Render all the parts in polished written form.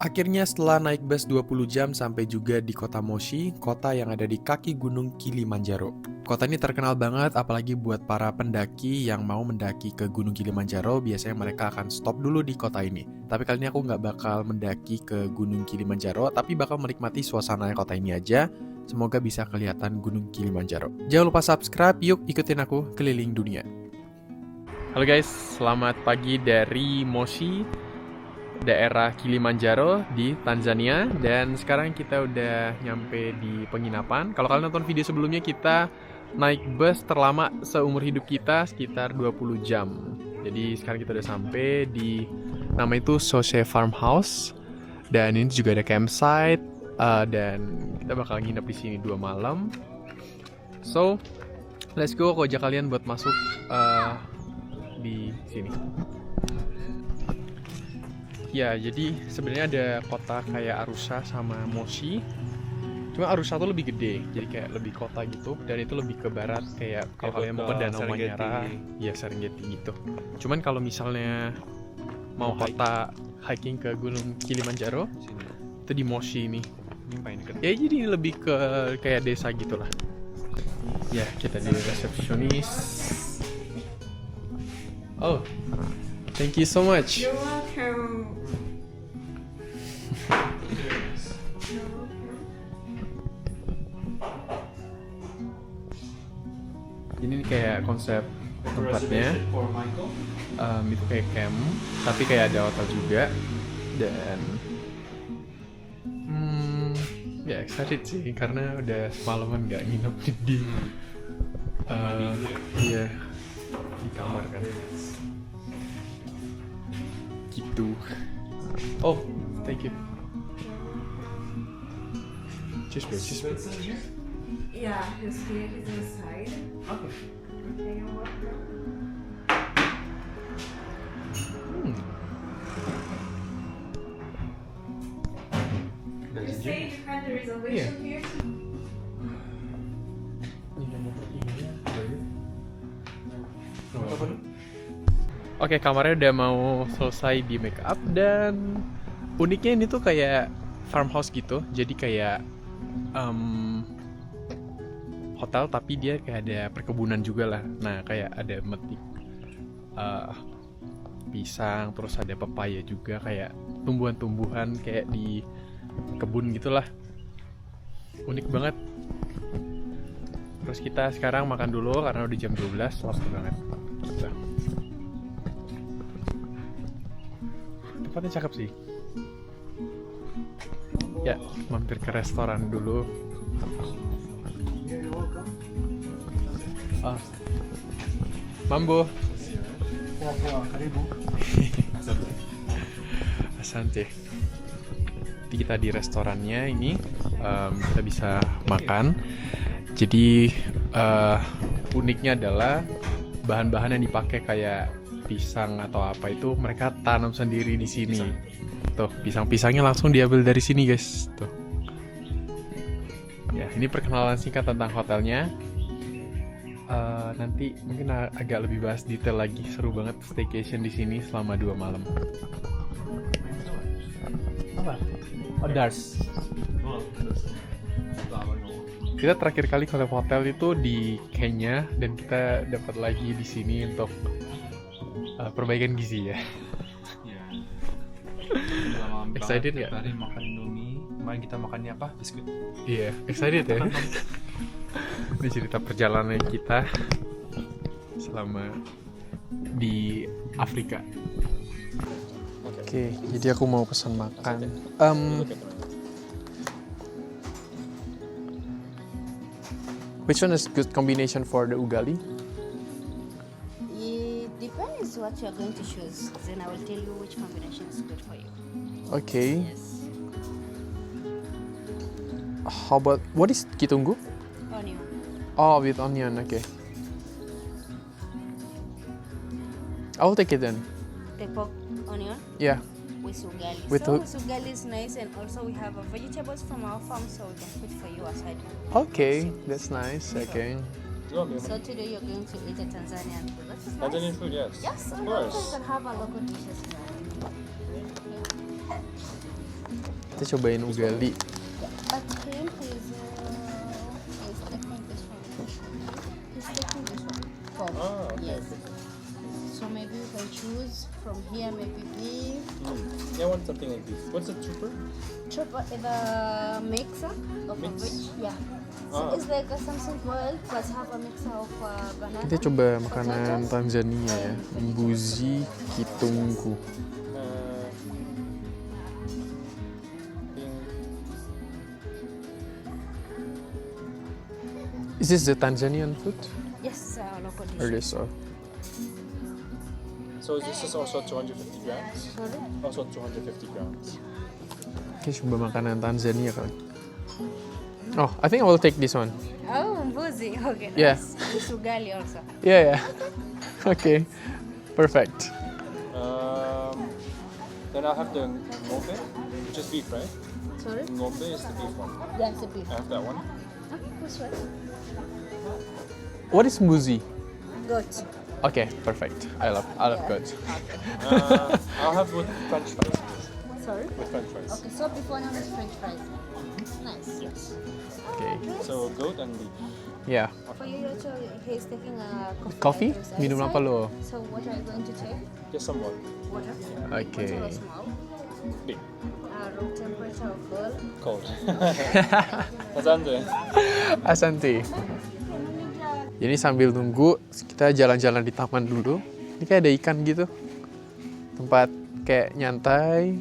Akhirnya setelah naik bus 20 jam sampai juga di kota Moshi, kota yang ada di kaki gunung Kilimanjaro. Kota ini terkenal banget apalagi buat para pendaki yang mau mendaki ke gunung Kilimanjaro, biasanya mereka akan stop dulu di kota ini. Tapi kali ini aku nggak bakal mendaki ke gunung Kilimanjaro, tapi bakal menikmati suasana kota ini aja. Semoga bisa kelihatan gunung Kilimanjaro. Jangan lupa subscribe, yuk ikutin aku keliling dunia. Halo guys, selamat pagi dari Moshi, daerah Kilimanjaro di Tanzania. Dan sekarang kita udah nyampe di penginapan. Kalau kalian nonton video sebelumnya, kita naik bus terlama seumur hidup kita sekitar 20 jam. Jadi sekarang kita udah sampai di, nama itu Sose Farmhouse. Dan ini juga ada campsite, dan kita bakal nginep di sini 2 malam. So, let's go. Aku ajak kalian buat masuk di sini. Ya, jadi sebenarnya ada kota kayak Arusha sama Moshi. Cuma Arusha tuh lebih gede, jadi kayak lebih kota gitu. Dan itu lebih ke barat, kayak kalau kalian mau ke Danau Manyara, ya Serengeti gitu. Cuman kalau misalnya mau kota hiking ke Gunung Kilimanjaro, itu di Moshi ini. Ya jadi lebih ke kayak desa gitulah. Ya, kita di resepsionis. Oh, thank you so much. You're welcome. Ini kayak konsep tempatnya, itu kayak camp, tapi kayak ada hotel juga. Dan ya excited sih karena udah semalaman nggak nginep iya, di kamar kan gitu. Oh, thank you. Cheers, bro. Cheers, bro. Yeah, he's here. He's inside. Okay. Okay, you're welcome. You say you had the reservation here? Oke, kamarnya udah mau selesai di make up. Dan uniknya ini tuh kayak farmhouse gitu. Jadi kayak hotel tapi dia kayak ada perkebunan juga lah. Nah, kayak ada metik pisang, terus ada pepaya juga, kayak tumbuhan-tumbuhan kayak di kebun gitulah. Unik banget. Terus kita sekarang makan dulu karena udah jam 12, lapar banget. Gitu. Tempatnya cakep sih. Ya, mampir ke restoran dulu. Ah, mambo. Asante. Jadi kita di restorannya ini, kita bisa makan. Jadi uniknya adalah bahan-bahan yang dipakai kayak pisang atau apa itu mereka tanam sendiri di sini. Tuh, pisang-pisangnya langsung diambil dari sini, guys. Tuh. Ya, ini perkenalan singkat tentang hotelnya. Nanti mungkin agak lebih bahas detail lagi. Seru banget staycation di sini selama 2 malam. Apa? Oh, Dars. Kita terakhir kali ke hotel itu di Kenya dan kita dapat lagi di sini untuk perbaikan gizi ya. Excited nggak? Tadi makan Indomie, kemarin kita makannya apa? Biskuit. Iya, excited ya. Ini cerita perjalanan kita selama di Afrika. Oke, jadi aku mau pesan makan. Which one is good combination for the ugali? It depends what you are going to choose. Then I will tell you which combination is good for you. Okay. Yes. How about what is kitunggu? Onion. Oh, with onion. Okay. I'll take it then. The pork onion Yeah. with ugali. With so u- ugali is nice, and also we have vegetables from our farm, so we can put for you aside. Okay, that's nice. Okay. So today you're going to eat a Tanzanian food. That is nice. Tanzanian food, yes. Yes, of and course. also you can have a local dishes here. Kita cobain ugali. I think he's taking this one. He's taking this one. Ah, okay. Yes. So maybe you can choose from here, maybe beef. Yeah, I want something like this. What's the trooper? Chop the mixer of a Mix? veg. Yeah. So Ah. it's like something boiled plus have a mixer of banana. Kita coba makanan Tanzania ya. Mbuzi kitungku. Is this the Tanzanian food? Yes, local Or dish. this? Oh. So this is also 250 grams? Sorry? Also 250 grams. Kita coba makanan Tanzania kali. Oh, I think I will take this one. Oh, mbuzi. Okay, Yeah. nice. This ugali also. Yeah, yeah. Okay. Perfect. Then I'll have the ngombe, which is beef, right? Sorry? Ngombe is the beef one. That's a beef. I have that one. Ah, this one. What is mbuzi? Goat. Okay, perfect. I love goat. I'll have with French fries. Sorry? With French fries. Okay, so before now is French fries. Nice. Yes. Okay. So goat and beef. Yeah. For you, actually, he's taking a Coffee? like this Minum apa outside. lo? So what are you going to take? Just some water. Water. Okay. Water or small? Big. Room temperature or cold? Cold. Asante. Asante. Jadi sambil nunggu, kita jalan-jalan di taman dulu. Ini kayak ada ikan gitu. Tempat kayak nyantai.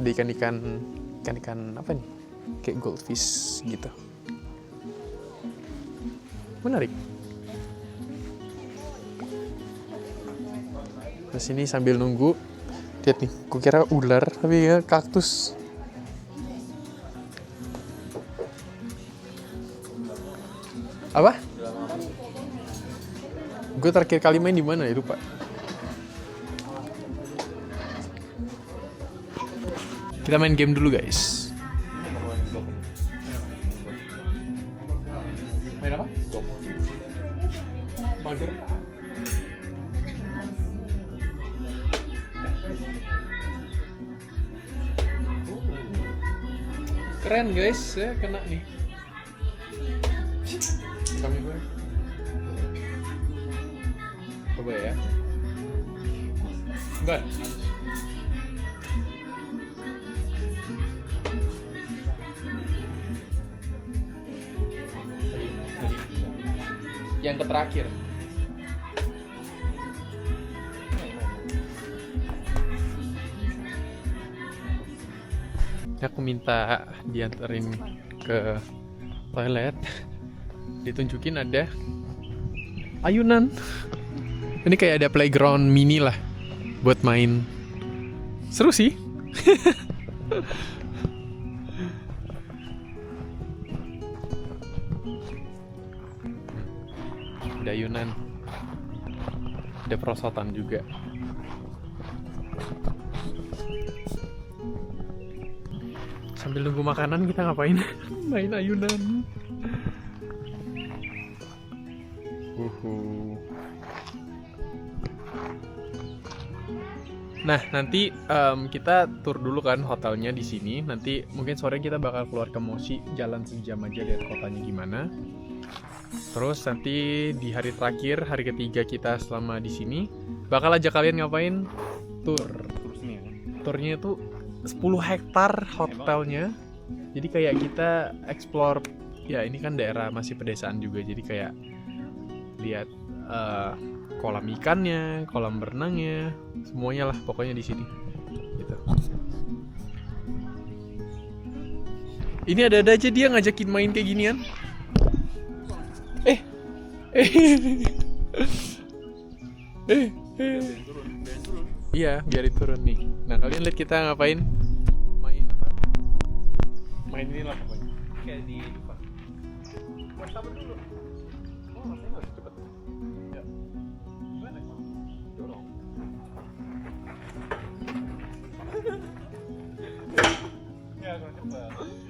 Ada ikan-ikan apa nih? Kayak goldfish gitu. Menarik. Terus ini sambil nunggu, lihat nih, kukira ular tapi ya kaktus. Apa? Gue terakhir kali main di mana ya, lupa. Kita main game dulu, guys. Main apa? Mager. Keren, guys. Saya kena nih. Kami gue. Coba ya. Bentar. Yang terakhir. Aku minta dianterin ke toilet. Ditunjukin ada ayunan. Ini kayak ada playground mini lah buat main. Seru sih. Ada ayunan. Ada perosotan juga. Sambil nunggu makanan kita ngapain? Main ayunan. Nah, nanti kita tur dulu kan hotelnya di sini. Nanti mungkin sore kita bakal keluar ke Moshi, jalan sejam aja lihat kotanya gimana. Terus nanti di hari terakhir, hari ketiga kita selama di sini, bakal ajak kalian ngapain? Tur. Turnya itu 10 hektar hotelnya. Jadi kayak kita explore, ya ini kan daerah masih pedesaan juga. Jadi kayak lihat kolam ikannya, kolam berenangnya, semuanya lah pokoknya di sini. Gitu. Ini ada-ada aja dia ngajakin main kayak ginian. Iya, biarin turun nih. Nah, kalian lihat kita ngapain? Main apa? Main ini lah pokoknya. Kayak di depan. Mas sabar dulu. Oh, rasanya harus cepet. Ya. Gimana? Dorong. Ya, kalau cepet.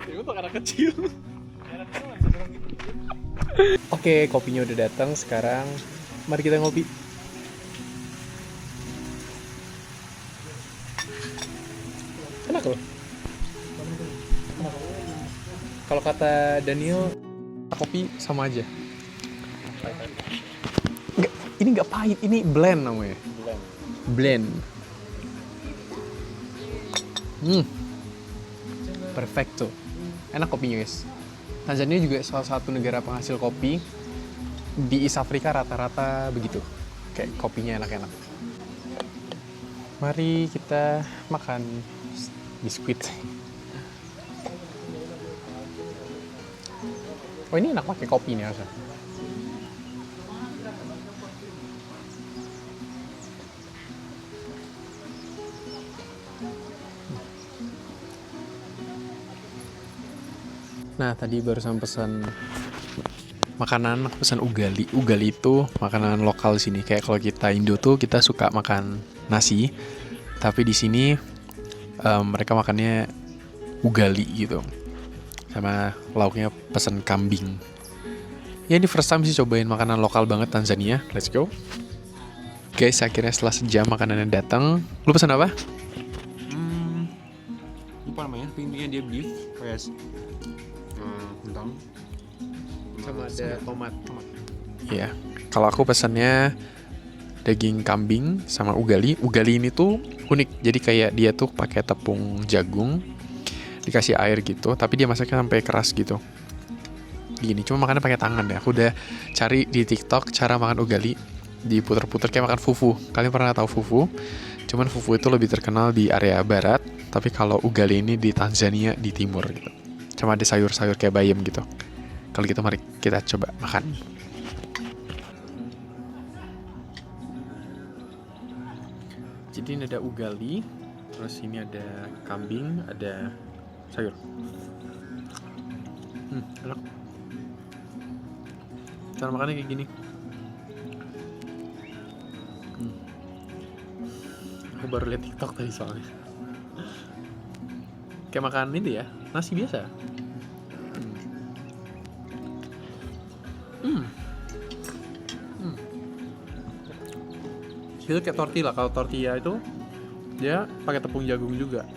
Ya, untuk anak kecil. Anak kecil nggak bisa dorong gitu. Oke, kopinya udah datang. Sekarang mari kita ngopi. Enak. betul. Kalau kata Daniel, kopi sama aja. Nggak, ini nggak pahit, ini blend namanya. Blend. Perfecto. Enak kopinya guys. Tanzania juga salah satu negara penghasil kopi. Di East Africa rata-rata begitu. Kayak kopinya enak-enak. Mari kita makan biskuit. Oh ini enak pakai kopi nih harusnya. Nah tadi barusan pesan makanan, pesan ugali. Ugali itu makanan lokal sini. Kayak kalau kita Indo tuh kita suka makan nasi, tapi di sini mereka makannya ugali gitu. Sama lauknya pesan kambing. Ya ini first time sih cobain makanan lokal banget Tanzania. Let's go. Guys, akhirnya setelah sejam makanannya datang. Lu pesan apa? Lupa namanya, intinya dia beef, kayak kentang. Sama ada tomat. Iya. Kalau aku pesannya daging kambing sama ugali. Ugali ini tuh unik. Jadi kayak dia tuh pakai tepung jagung, dikasih air gitu, tapi dia masaknya sampai keras gitu. Gini, cuma makannya pakai tangan ya. Aku udah cari di TikTok cara makan ugali, diputer-puter kayak makan fufu. Kalian pernah tahu fufu? Cuman fufu itu lebih terkenal di area barat, tapi kalau ugali ini di Tanzania di timur gitu. Cuma ada sayur-sayur kayak bayam gitu. Kalau gitu mari kita coba makan. Jadi ini ada ugali, terus ini ada kambing, ada sayur. Enak. Cara makannya kayak gini. Aku baru lihat TikTok tadi soalnya. Kayak makan itu ya, nasi biasa. Itu kayak tortilla. Kalau tortilla itu dia pakai tepung jagung juga,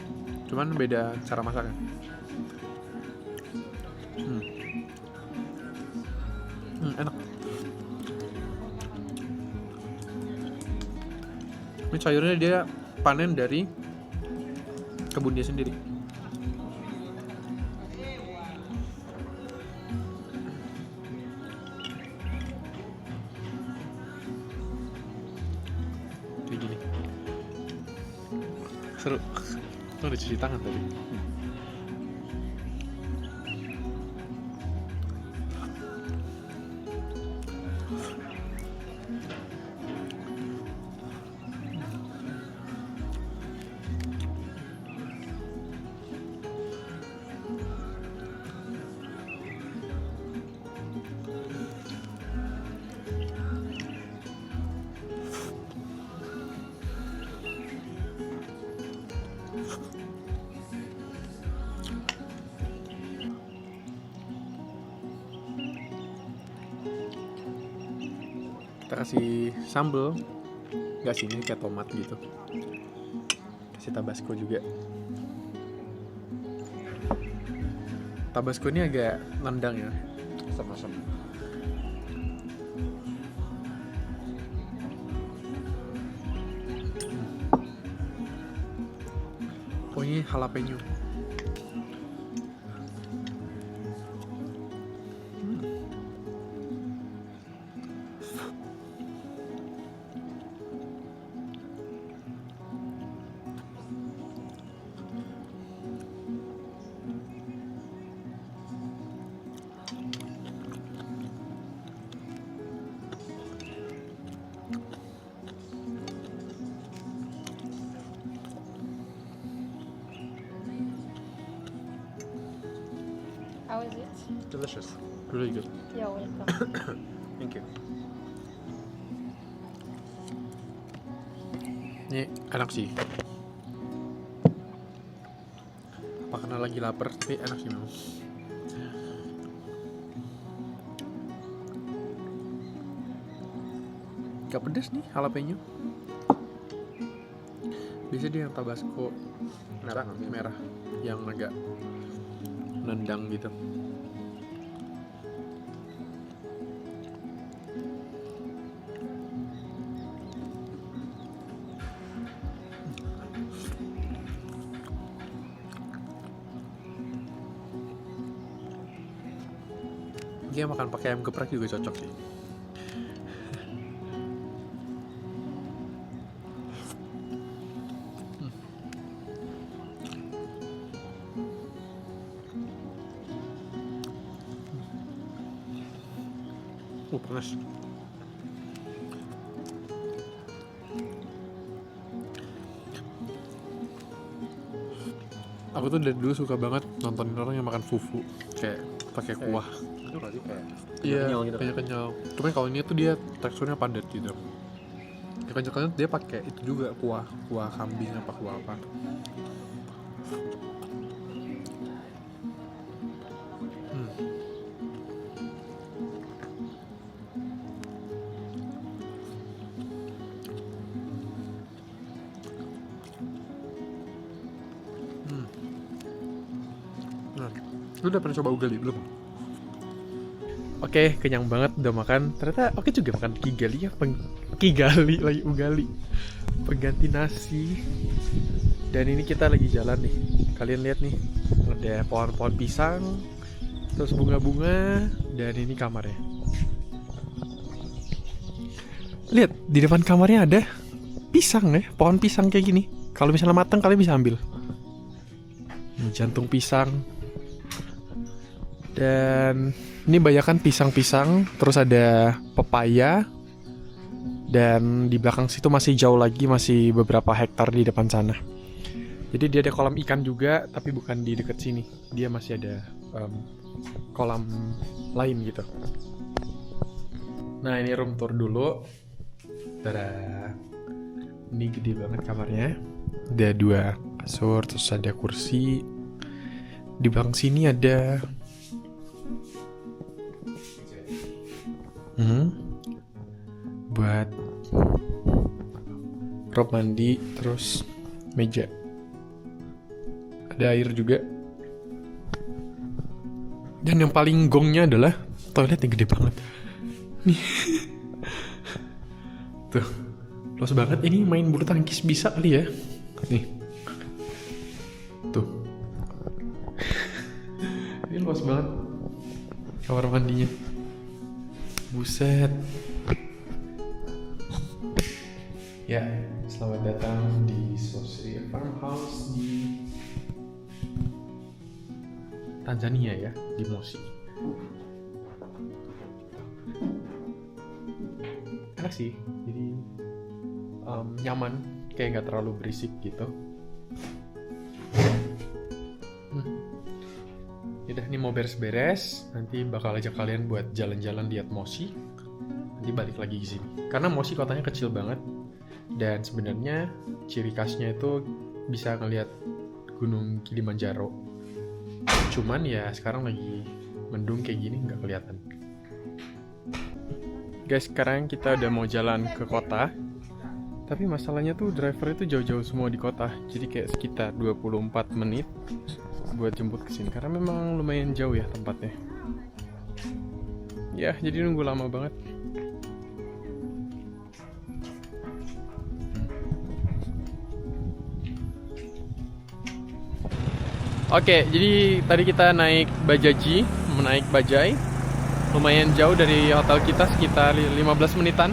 cuman beda cara masaknya. Enak. Ini sayurnya dia panen dari kebun dia sendiri. Kayak gini. Seru. Udah cuci tangan tadi. Kita kasih sambal, nggak sih, ini kayak tomat gitu. Kasih tabasco juga. Tabasco ini agak nendang ya, Asam-asam. Oh ini jalapeno. How is it? Delicious, really good. You're welcome. Thank you. Ini enak sih. Apa karena lagi lapar, tapi enak sih memang. Gak pedes nih jalapeno. Biasanya dia yang Tabasco merah, merah yang agak nendang gitu. Dia makan pakai ayam geprek juga cocok sih. Panas. Aku tuh dari dulu suka banget nontonin orang yang makan fufu kayak pakai kuah. Itu berarti kayak Iya, kenyal gitu. kayak kenyal. Cuman kalau ini tuh dia teksturnya padat gitu. Ya kenyal dia pakai itu juga kuah kambing apa kuah apa. Nah, lu udah pernah coba ugali belum? Oke, kenyang banget udah makan. Ternyata oke juga makan kigali ya, kigali lagi ugali. Pengganti nasi. Dan ini kita lagi jalan nih. Kalian lihat nih, ada pohon-pohon pisang, terus bunga-bunga, dan ini kamarnya. Lihat, di depan kamarnya ada pisang ya, pohon pisang kayak gini. Kalau misalnya matang kalian bisa ambil. Ini jantung pisang. Dan ini banyakan pisang-pisang, terus ada pepaya. Dan di belakang situ masih jauh lagi, masih beberapa hektar di depan sana. Jadi dia ada kolam ikan juga, tapi bukan di dekat sini. Dia masih ada kolam lain gitu. Nah, ini room tour dulu. Tada. Ini gede banget kamarnya. Ada 2 kasur, terus ada kursi. Di belakang sini ada buat rok mandi, terus meja. Ada air juga. Dan yang paling gongnya adalah toilet yang gede banget. Nih. Tuh. Luas banget. Ini main bulu tangkis bisa kali ya. Nih. Tuh. Ini luas banget. Kamar mandinya. Buset. Ya, selamat datang di Sosri Farmhouse di Tanzania ya, di Moshi. Enak sih, jadi nyaman, kayak nggak terlalu berisik gitu. Yaudah, nih mau beres-beres, nanti bakal ajak kalian buat jalan-jalan lihat Moshi. Nanti balik lagi ke sini. Karena Moshi kotanya kecil banget. Dan sebenarnya ciri khasnya itu bisa ngelihat Gunung Kilimanjaro. Cuman ya sekarang lagi mendung kayak gini nggak kelihatan. Guys, sekarang kita udah mau jalan ke kota. Tapi masalahnya tuh driver itu jauh-jauh semua di kota. Jadi kayak sekitar 24 menit buat jemput ke sini karena memang lumayan jauh ya tempatnya. Ya, jadi nunggu lama banget. Oke, jadi tadi kita naik Bajaji, menaik bajai. Lumayan jauh dari hotel kita, sekitar 15 menitan.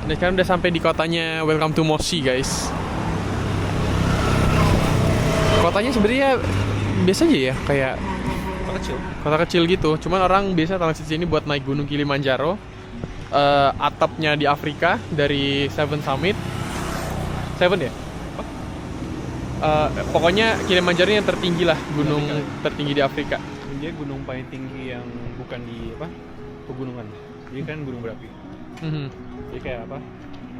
Dan sekarang udah sampai di kotanya. Welcome to Moshi, guys. Kotanya sebenarnya biasa aja ya, kayak kota kecil gitu. Cuman orang biasa datang ke sini buat naik Gunung Kilimanjaro. Atapnya di Afrika dari Seven Summit. Seven ya? Pokoknya Kilimanjaro yang tertinggi lah, gunung tertinggi di Afrika. Dia gunung paling tinggi yang bukan di apa? Pegunungan. Dia kan gunung berapi. Jadi kayak apa?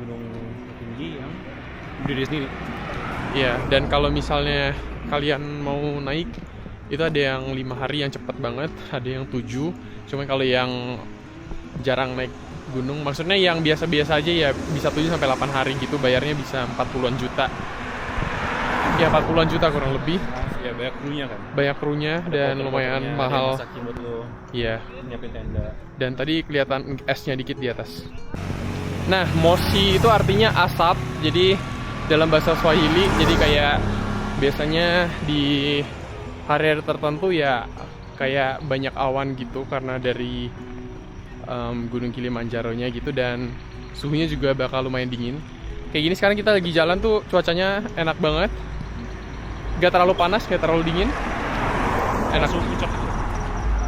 Gunung tertinggi yang berdiri sendiri. Iya, dan kalau misalnya kalian mau naik, itu ada yang 5 hari yang cepat banget, ada yang 7. Cuma kalau yang jarang naik gunung, maksudnya yang biasa-biasa aja ya bisa 7 sampai 8 hari gitu, bayarnya bisa 40-an juta. Ya 40-an juta kurang lebih. Ya banyak krunya kan. Banyak krunya dan lumayan mahal. Masakin buat lo Iya. nyiapin tenda. Dan tadi kelihatan esnya dikit di atas. Nah, moshi itu artinya asap. Jadi dalam bahasa Swahili, jadi kayak biasanya di hari-hari tertentu ya kayak banyak awan gitu karena dari Gunung Kilimanjaro-nya gitu, dan suhunya juga bakal lumayan dingin. Kayak gini sekarang kita lagi jalan tuh cuacanya enak banget. Gak terlalu panas, gak terlalu dingin. Enak. Puncak.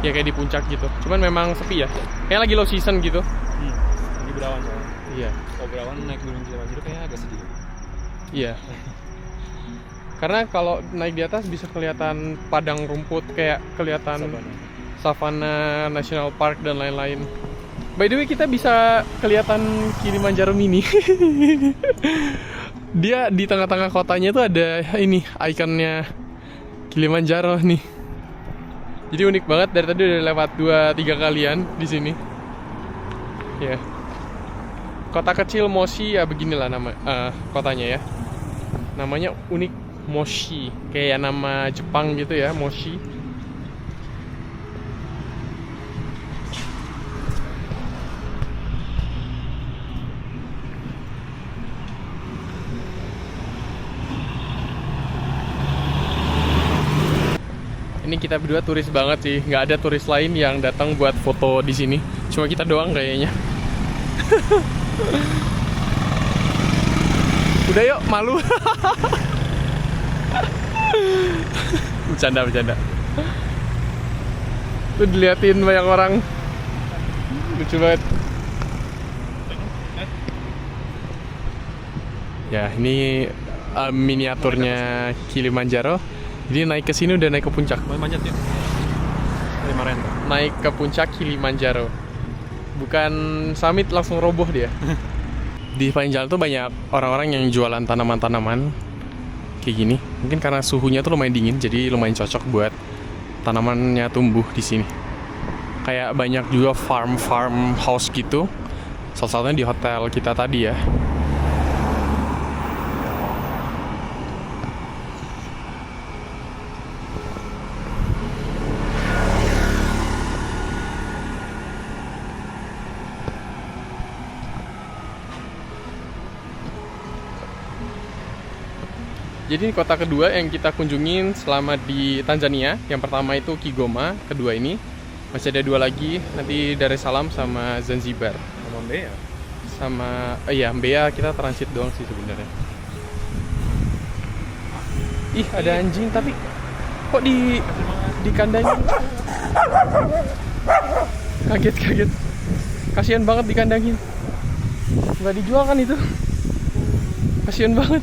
Ya kayak di puncak gitu. Cuman memang sepi ya. Kayak lagi low season gitu. Lagi berawan soalnya. Iya. Kalau berawan naik Gunung Kilimanjaro kayaknya agak sedih. Iya. Karena kalau naik di atas bisa kelihatan padang rumput, kayak kelihatan Savana National Park dan lain-lain. By the way, kita bisa kelihatan Kilimanjaro mini. Dia di tengah-tengah kotanya tuh ada ini ikonnya Kilimanjaro nih. Jadi unik banget, dari tadi udah lewat 2-3 kalian di sini. Ya. Kota kecil Moshi ya beginilah nama kotanya ya. Namanya unik, Moshi. Kayak nama Jepang gitu ya, Moshi. Ini kita berdua turis banget sih, nggak ada turis lain yang datang buat foto di sini. Cuma kita doang kayaknya. Udah yuk, malu. Bercanda. Tuh diliatin banyak orang. Lucu banget. Ya, ini miniaturnya Kilimanjaro. Jadi naik ke sini udah naik ke puncak. Manjat ya. Kemarin. Naik ke puncak Kilimanjaro. Bukan summit, langsung roboh dia. Di sepanjang jalan tuh banyak orang-orang yang jualan tanaman-tanaman kayak gini. Mungkin karena suhunya tuh lumayan dingin, jadi lumayan cocok buat tanamannya tumbuh di sini. Kayak banyak juga farm house gitu. Salah satunya di hotel kita tadi ya. Jadi ini kota kedua yang kita kunjungin selama di Tanzania. Yang pertama itu Kigoma, kedua ini. Masih ada 2 lagi, nanti Dar es Salaam sama Zanzibar. Sama Mbeya. Sama, iya Mbeya kita transit doang sih sebenarnya. Ih, ada anjing tapi kok dikandangin? Kaget. Kasihan banget dikandangin. Nggak dijual kan itu? Kasihan banget.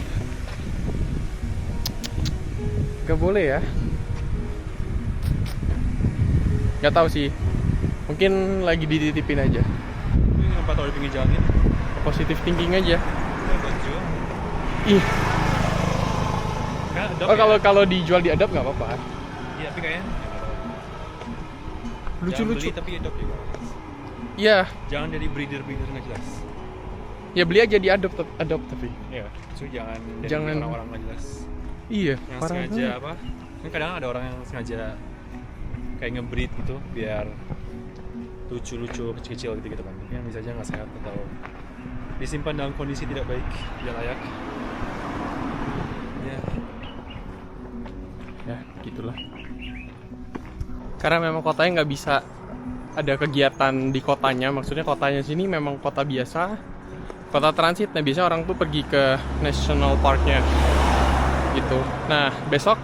Gak boleh ya. Gak tahu sih. Mungkin lagi dititipin aja. Ini kenapa tahu di pinggir jalan ini? Positive thinking aja. Ini buat jual. Ih. Kan Oh, kalau dijual di Adopt nggak apa-apa. Iya, tapi kayaknya Lucu-lucu. Jangan beli tapi adopt juga. Iya. Jangan jadi breeder nggak jelas. Ya beli aja di Adopt tapi. Iya. So jangan Jangan- orang-orang nggak jelas. Iya. Yang Parah sengaja banget. apa? Kan kadang ada orang yang sengaja kayak nge-breed gitu biar lucu-lucu kecil-kecil gitu kan. Yang bisa aja nggak sehat atau disimpan dalam kondisi tidak baik, tidak layak. Ya. Ya, gitulah. Karena memang kotanya nggak bisa ada kegiatan di kotanya. Maksudnya kotanya sini memang kota biasa, kota transit. Nah, biasanya orang tuh pergi ke national parknya gitu. Nah, besok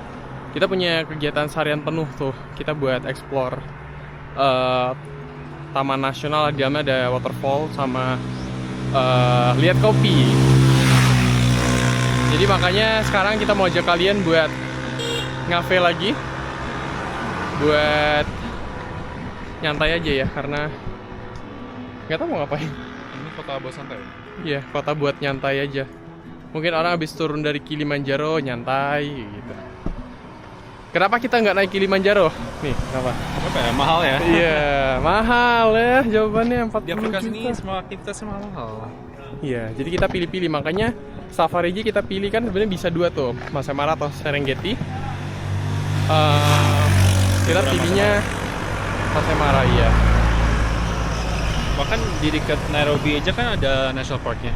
kita punya kegiatan seharian penuh tuh. Kita buat explore taman nasional. Di dalamnya ada waterfall sama lihat kopi. Jadi makanya sekarang kita mau ajak kalian buat ngafe lagi, buat nyantai aja ya, karena nggak tahu mau ngapain. Ini kota bawah santai. Iya, kota buat nyantai aja. Mungkin orang habis turun dari Kilimanjaro nyantai gitu. Kenapa kita nggak naik Kilimanjaro? Nih, kenapa? Apa ya? Mahal ya? Iya, mahal ya jawabannya 40 Di Afrika juta. sini semua aktivitas mahal. Iya, jadi kita pilih-pilih, makanya safari aja kita pilih kan sebenarnya bisa dua tuh, Masai Mara atau Serengeti. Kita pilihnya Masai Mara ya. Bahkan di dekat Nairobi aja kan ada national parknya,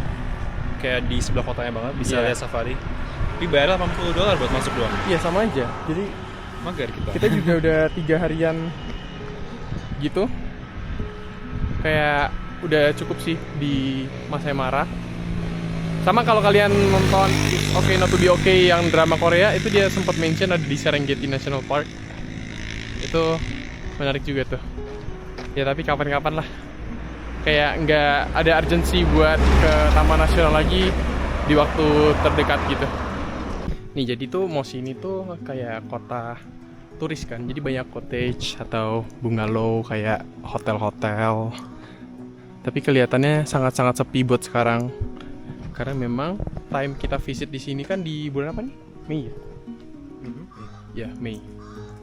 kayak di sebelah kotanya banget, bisa Iya. lihat safari. Tapi bayar $80 buat masuk doang. Iya sama aja. Jadi Mager kita. kita juga udah 3 harian gitu. Kayak udah cukup sih di Masai Mara. Sama kalau kalian nonton It's Okay Not to Be Okay yang drama Korea, itu dia sempat mention ada di Serengeti National Park. Itu menarik juga tuh. Ya tapi kapan-kapan lah. Kayak nggak ada urgensi buat ke Taman Nasional lagi di waktu terdekat gitu. Nih jadi tuh Moshi ini tuh kayak kota turis kan, jadi banyak cottage atau bungalow kayak hotel-hotel. Tapi kelihatannya sangat-sangat sepi buat sekarang. Karena memang time kita visit di sini kan di bulan apa nih? Mei ya? Ya, Mei.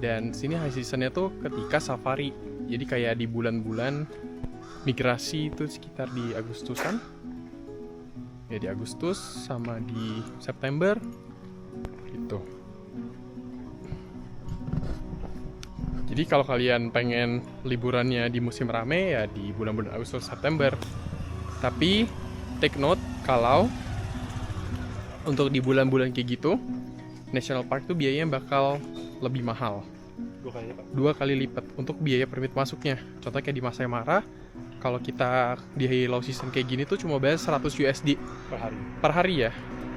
Dan sini high seasonnya tuh ketika safari. Jadi kayak di bulan-bulan migrasi itu sekitar di Agustusan. Ya di Agustus sama di September gitu. Jadi kalau kalian pengen liburannya di musim rame ya di bulan-bulan Agustus September. Tapi take note kalau untuk di bulan-bulan kayak gitu National Park tuh biayanya bakal lebih mahal. 2 kali lipat untuk biaya permit masuknya. Contohnya kayak di Masai Mara, kalau kita di low season kayak gini tuh cuma bayar 100 USD per hari ya.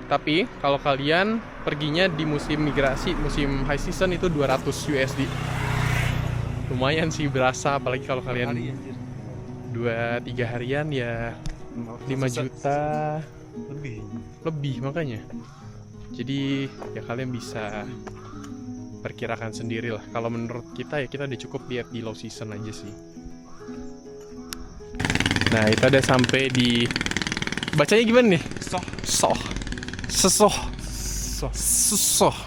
Tapi kalau kalian perginya di musim migrasi, musim high season itu 200 USD. Lumayan sih berasa, apalagi kalau kalian 2-3 harian ya 5 juta lebih makanya. Jadi ya kalian bisa perkirakan sendiri lah. Kalau menurut kita ya kita udah cukup lihat di low season aja sih. Nah itu udah sampai di, bacanya gimana nih? Sesoh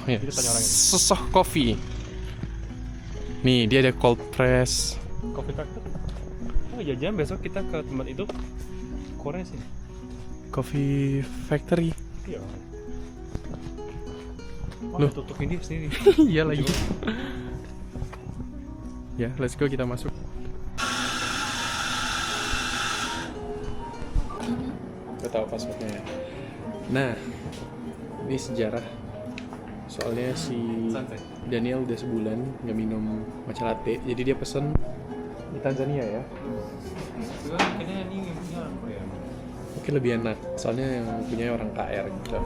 ya. Sesoh Coffee. Nih dia ada cold press. Coffee Factor. Oh jajan besok kita ke tempat itu. Korea sih. Coffee Factory. Iya. Loh. Tutup ini sini. Iya lagi. Ya, let's go kita masuk. Gue tahu passwordnya ya. Nah, ini sejarah. Soalnya si Santai. Daniel udah sebulan nggak minum matcha latte, jadi dia pesen di Tanzania ya. Kayaknya ini yang punya Korea. Mungkin lebih enak, soalnya yang punya orang KR gitu.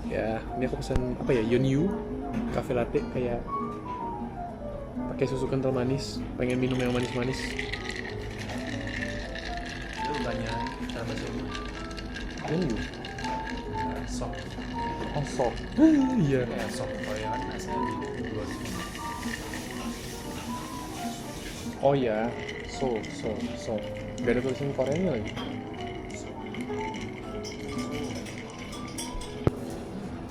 Ya, ini aku pesan apa ya? Yonyu cafe latte kayak pakai susu kental manis. Pengen minum yang manis-manis. Itu banyak cara bahasa Inggris. Yonyu. Sok. Oh, sok. Iya. Kayak sok Korea kan aslinya di luar. Oh ya, so. Gak ada tulisan Koreanya lagi.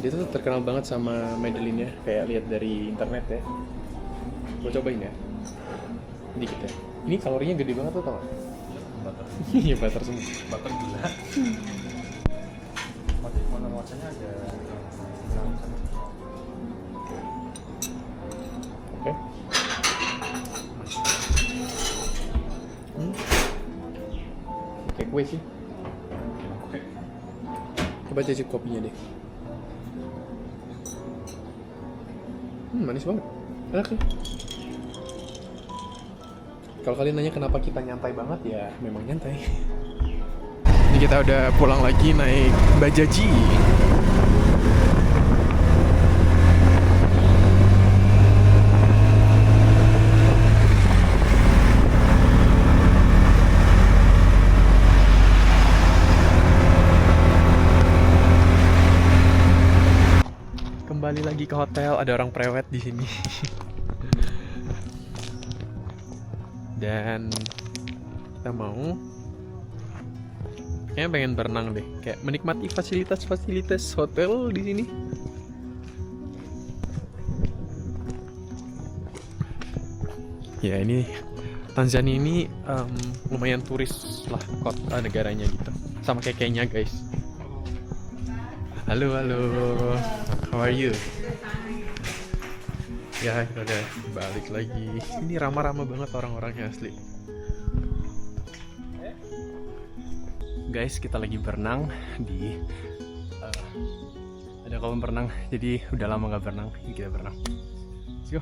Dia tuh terkenal banget sama Madeline-nya, kayak lihat dari internet ya. Gue cobain ya. Dikit ya. Ini kalorinya gede banget tuh, tau gak? Butter. Iya, butter semua. Butter gula. Warna matchanya ada. Oke. Kayak kue sih. Oke. Coba cicip kopinya deh. Manis banget. Enak ya. Kalau kalian nanya kenapa kita nyantai banget, ya memang nyantai. Ini kita udah pulang lagi naik Bajaji. Kembali lagi ke hotel, ada orang prewed di sini. Dan kita mau kayaknya pengen berenang deh, kayak menikmati fasilitas-fasilitas hotel di sini. Ya ini Tanzania ini lumayan turis lah kota negaranya gitu. sama kekenya guys. Halo, how are you? Ya, kita udah balik lagi. Ini ramah-ramah banget orang-orangnya asli. Guys, kita lagi berenang di ada kolam berenang. Jadi udah lama gak berenang, kita berenang. Let's go.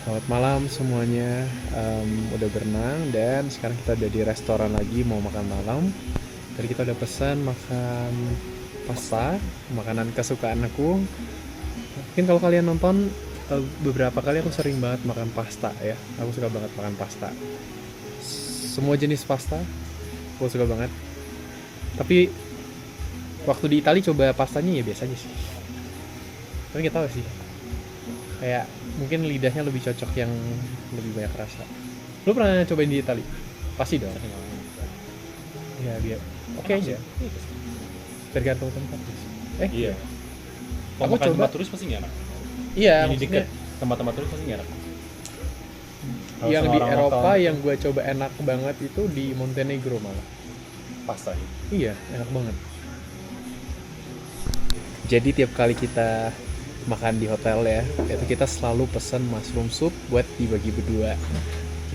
Selamat malam semuanya. Udah berenang dan sekarang kita ada di restoran lagi mau makan malam. Tadi kita udah pesan makan pasta, makanan kesukaan aku. Mungkin kalau kalian nonton beberapa kali aku sering banget makan pasta ya. Aku suka banget makan pasta. Semua jenis pasta aku suka banget. Tapi waktu di Italia coba pastanya ya biasa aja sih. Tapi nggak tahu sih. Kayak mungkin lidahnya lebih cocok yang lebih banyak rasa. Lu pernah cobain di Italia? Pasti dong. Ya dia oke aja. Tergantung tempat. Iya. Aku coba tempat turis pasti nggak enak. Iya, Ini maksudnya deket tempat-tempat turis pasti nggak enak. yang di Eropa yang gue coba enak banget itu di Montenegro malah. Pasta ya. Iya, enak banget. Jadi tiap kali kita makan di hotel ya, itu kita selalu pesan mushroom soup buat dibagi berdua.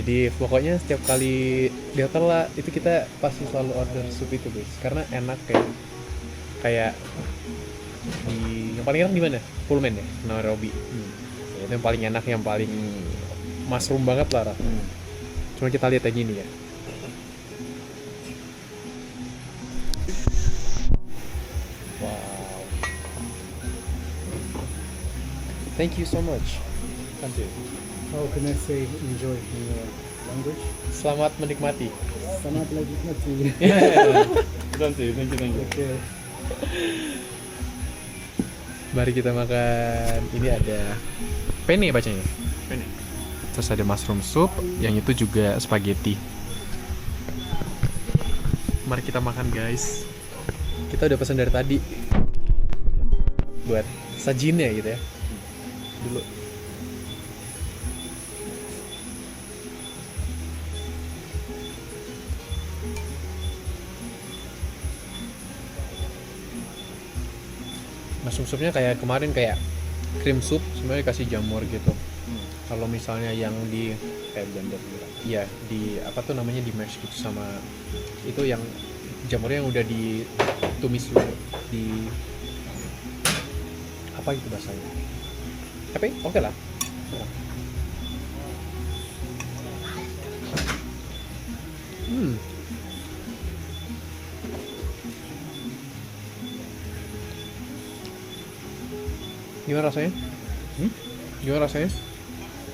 Jadi pokoknya setiap kali di hotel lah, itu kita pasti selalu order sup itu guys, karena enak kayak di yang paling enak di mana? Pullman ya, Nairobi. Itu yang paling enak, yang paling mushroom banget lah. Cuma kita lihat aja ini ya. Wow. Thank you so much. Kan sih. How can I say enjoy in your language? Selamat menikmati. Sangat lagi mati. Kan sih, thank you. Okay. Mari kita makan. Ini ada penne bacanya. Penne. Terus ada mushroom soup, yang itu juga spaghetti. Mari kita makan guys. Kita udah pesan dari tadi. Buat sajinnya gitu ya. Dulu. Mushroom soupnya kayak kemarin kayak cream soup, sebenarnya dikasih jamur gitu. Kalau misalnya yang di Kayak blender gitu. iya di apa tuh namanya di mash gitu sama itu yang jamurnya yang udah ditumis dulu di apa gitu bahasanya. Tapi oke lah. Gimana rasanya? Gimana rasanya?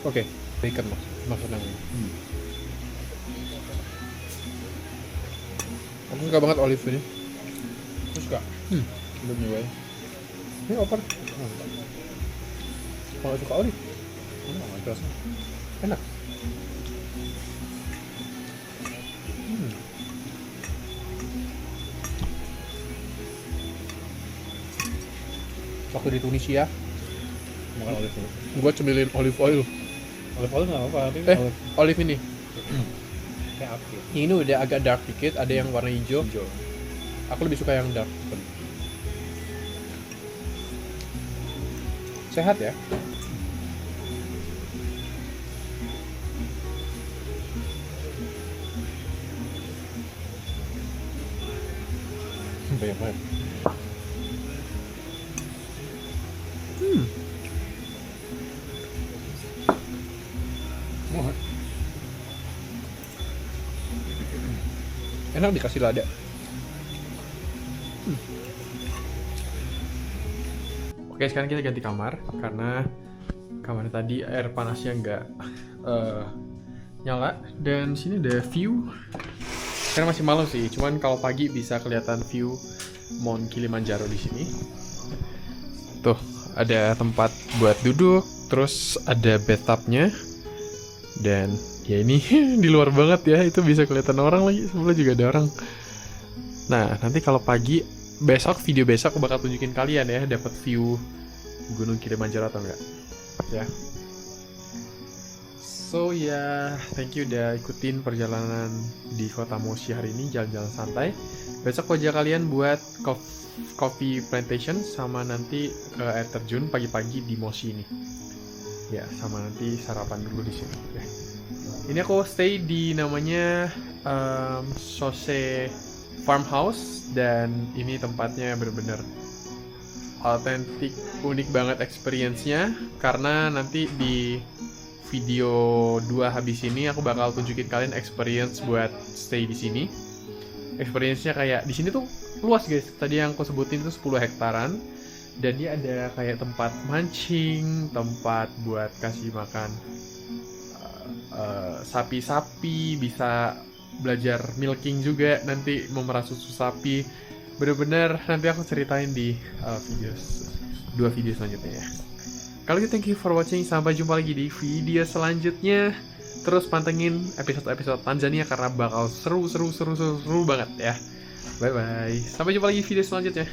Oke, bacon maksudnya. Aku suka banget olive ini. Aku suka. Belum nyobain. Ini open. Kalau suka olive, Nggak kerasa. enak. Waktu di Tunisia, Makan olive dulu. gua cemilin olive oil. Olive oil nggak apa-apa. Tapi Olive ini. kayak apa? Ini udah agak dark dikit, ada yang warna hijau. Hijau. Aku lebih suka yang dark. Sehat ya? Banyak banget. Enak dikasih lada. Oke, sekarang kita ganti kamar karena kamar tadi air panasnya nggak nyala, dan sini ada view. Karena masih malam sih, cuman kalau pagi bisa kelihatan view Mount Kilimanjaro di sini. Tuh, ada tempat buat duduk, terus ada bathtubnya, dan ya ini di luar banget ya, itu bisa kelihatan orang lagi, sebelah juga ada orang. Nah, nanti kalau pagi video besok aku bakal tunjukin kalian ya dapat view Gunung Kilimanjaro atau enggak. Ya. So ya, thank you udah ikutin perjalanan di kota Moshi hari ini, jalan-jalan santai. Besok aku ajak kalian buat coffee plantation sama nanti ke air terjun pagi-pagi di Moshi ini. Ya, sama nanti sarapan dulu di sini. Ya. Ini aku stay di namanya Sose Farmhouse dan ini tempatnya bener-bener autentik, unik banget experience-nya karena nanti di video 2 habis ini aku bakal tunjukin kalian experience buat stay di sini. Experience-nya kayak di sini tuh luas guys. Tadi yang aku sebutin tuh 10 hektaran dan dia ada kayak tempat mancing, tempat buat kasih makan sapi-sapi, bisa belajar milking juga, nanti memerah susu sapi. Bener-bener nanti aku ceritain di dua video selanjutnya ya. Kalau gitu, thank you for watching. Sampai jumpa lagi di video selanjutnya. Terus pantengin episode-episode Tanzania karena bakal seru banget ya. Bye-bye. Sampai jumpa lagi di video selanjutnya.